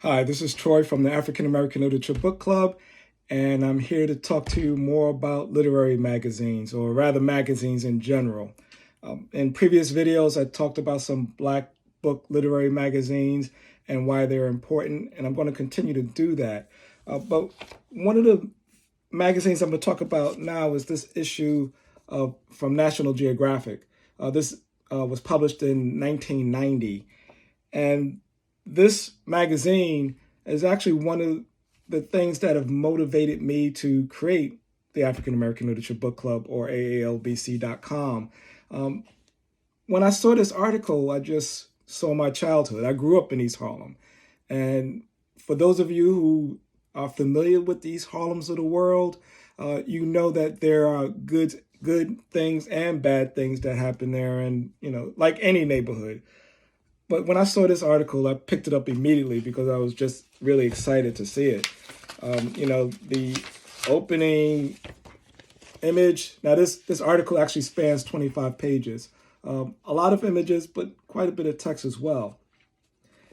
Hi, this is Troy from the African American Literature Book Club, and I'm here to talk to you more about literary magazines, or rather magazines in general. In previous videos, I talked about some Black book literary magazines and why they're important, and I'm going to continue to do that. But one of the magazines I'm going to talk about now is this issue from National Geographic. This was published in 1990, and this magazine is actually one of the things that have motivated me to create the African American Literature Book Club, or AALBC.com. Um, when I saw this article, I just saw my childhood. I grew up in East Harlem. And for those of you who are familiar with the East Harlems of the world, you know that there are good things and bad things that happen there, and like any neighborhood. But when I saw this article, I picked it up immediately because I was just really excited to see it. The opening image. Now, this article actually spans 25 pages. A lot of images, but quite a bit of text as well.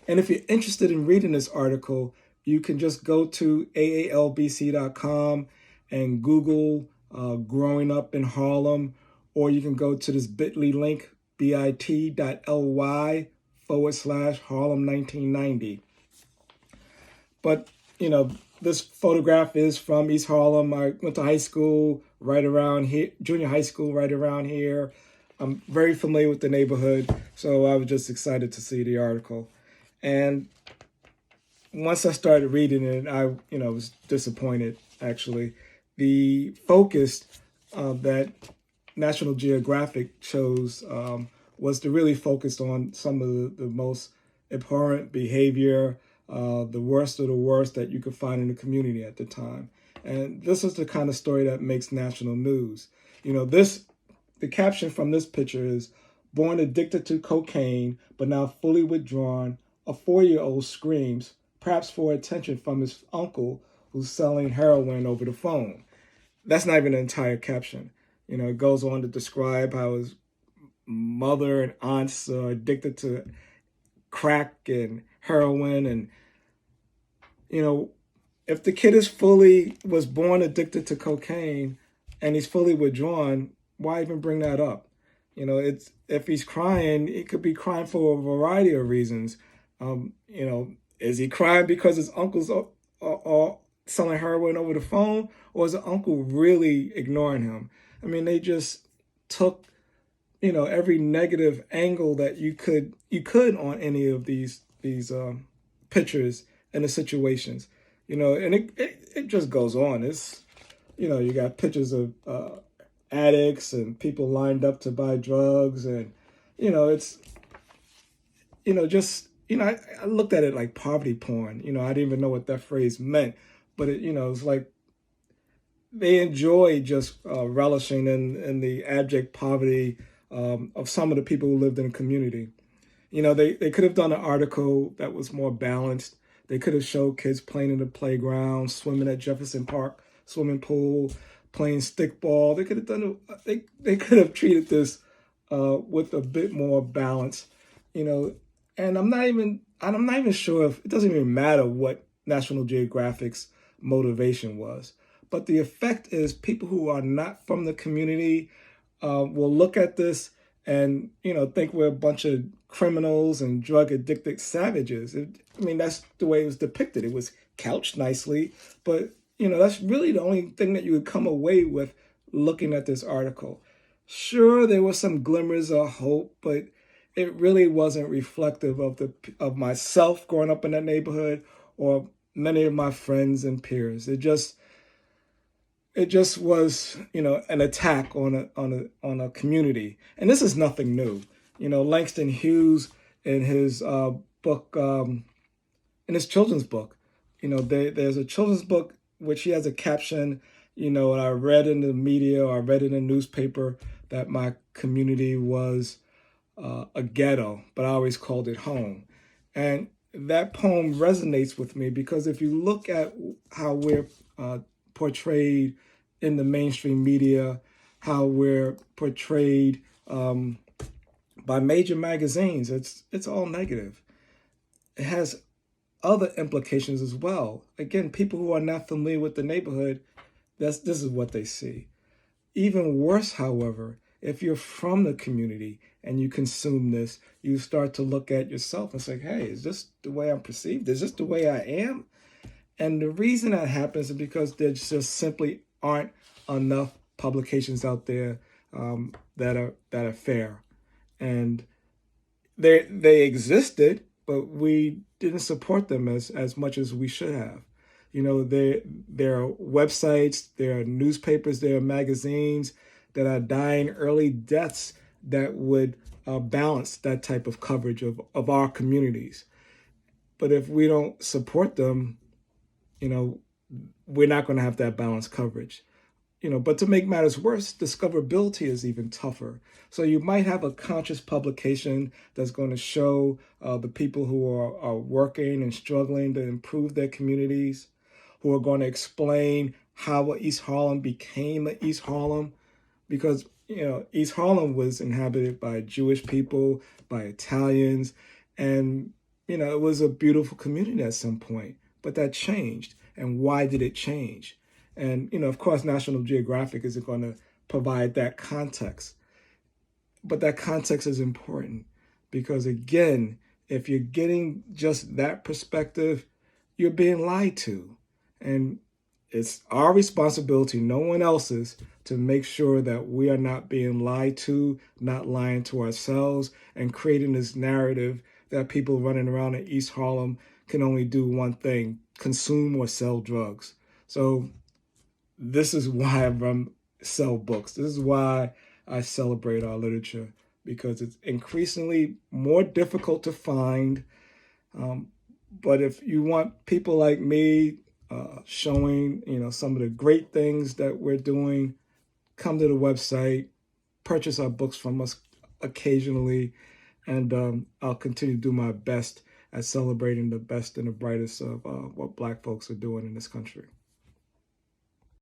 And if you're interested in reading this article, you can just go to aalbc.com and Google growing up in Harlem, or you can go to this bit.ly link, bit.ly/Harlem 1990. But, this photograph is from East Harlem. I went to high school right around here, junior high school right around here. I'm very familiar with the neighborhood, so I was just excited to see the article. And once I started reading it, I was disappointed, actually. The focus that National Geographic chose was to really focus on some of the most abhorrent behavior, the worst of the worst that you could find in the community at the time. And this is the kind of story that makes national news. The caption from this picture is, "Born addicted to cocaine, but now fully withdrawn, a 4-year-old screams, perhaps for attention from his uncle who's selling heroin over the phone." That's not even the entire caption. It goes on to describe how his mother and aunts are addicted to crack and heroin. And, if the kid was born addicted to cocaine and he's fully withdrawn, why even bring that up? If he's crying, he could be crying for a variety of reasons. Is he crying because his uncles are selling heroin over the phone, or is the uncle really ignoring him? I mean, they just took every negative angle that you could on any of these pictures and the situations. And it just goes on. It's you got pictures of addicts and people lined up to buy drugs, and it's just I looked at it like poverty porn. I didn't even know what that phrase meant, but it's like they enjoy just relishing in the abject poverty of some of the people who lived in the community. They could have done an article that was more balanced. They could have showed kids playing in the playground, swimming at Jefferson Park swimming pool, playing stickball. They could have done. They could have treated this with a bit more balance. And I'm not even sure if it doesn't even matter what National Geographic's motivation was. But the effect is people who are not from the community will look at this and think we're a bunch of criminals and drug addicted savages. That's the way it was depicted. It was couched nicely, but that's really the only thing that you would come away with looking at this article. Sure, there were some glimmers of hope, but it really wasn't reflective of myself growing up in that neighborhood or many of my friends and peers. It just was, an attack on a community. And this is nothing new. Langston Hughes in his book, in his children's book, there's a children's book which he has a caption, and I read in the media, or I read in the newspaper that my community was a ghetto, but I always called it home. And that poem resonates with me because if you look at how we're portrayed in the mainstream media, how we're portrayed by major magazines, it's all negative. It has other implications as well. Again, people who are not familiar with the neighborhood, this is what they see. Even worse, however, if you're from the community and you consume this, you start to look at yourself and say, hey, is this the way I'm perceived? Is this the way I am? And the reason that happens is because there just simply aren't enough publications out there that are fair. And they existed, but we didn't support them as much as we should have. You know, there are websites, there are newspapers, there are magazines that are dying early deaths that would balance that type of coverage of our communities. But if we don't support them, you know, we're not going to have that balanced coverage. You know, but to make matters worse, discoverability is even tougher. So you might have a conscious publication that's going to show the people who are working and struggling to improve their communities, who are going to explain how East Harlem became East Harlem, because you know East Harlem was inhabited by Jewish people, by Italians, and you know it was a beautiful community at some point. But that changed, and why did it change? And you know, of course, National Geographic isn't going to provide that context, but that context is important because again, if you're getting just that perspective, you're being lied to, and it's our responsibility, no one else's, to make sure that we are not being lied to, not lying to ourselves, and creating this narrative that people running around in East Harlem can only do one thing: consume or sell drugs. So this is why I sell books. This is why I celebrate our literature, because it's increasingly more difficult to find. Um, but if you want people like me showing, you know, some of the great things that we're doing, come to the website, purchase our books from us occasionally, and I'll continue to do my best at celebrating the best and the brightest of what Black folks are doing in this country.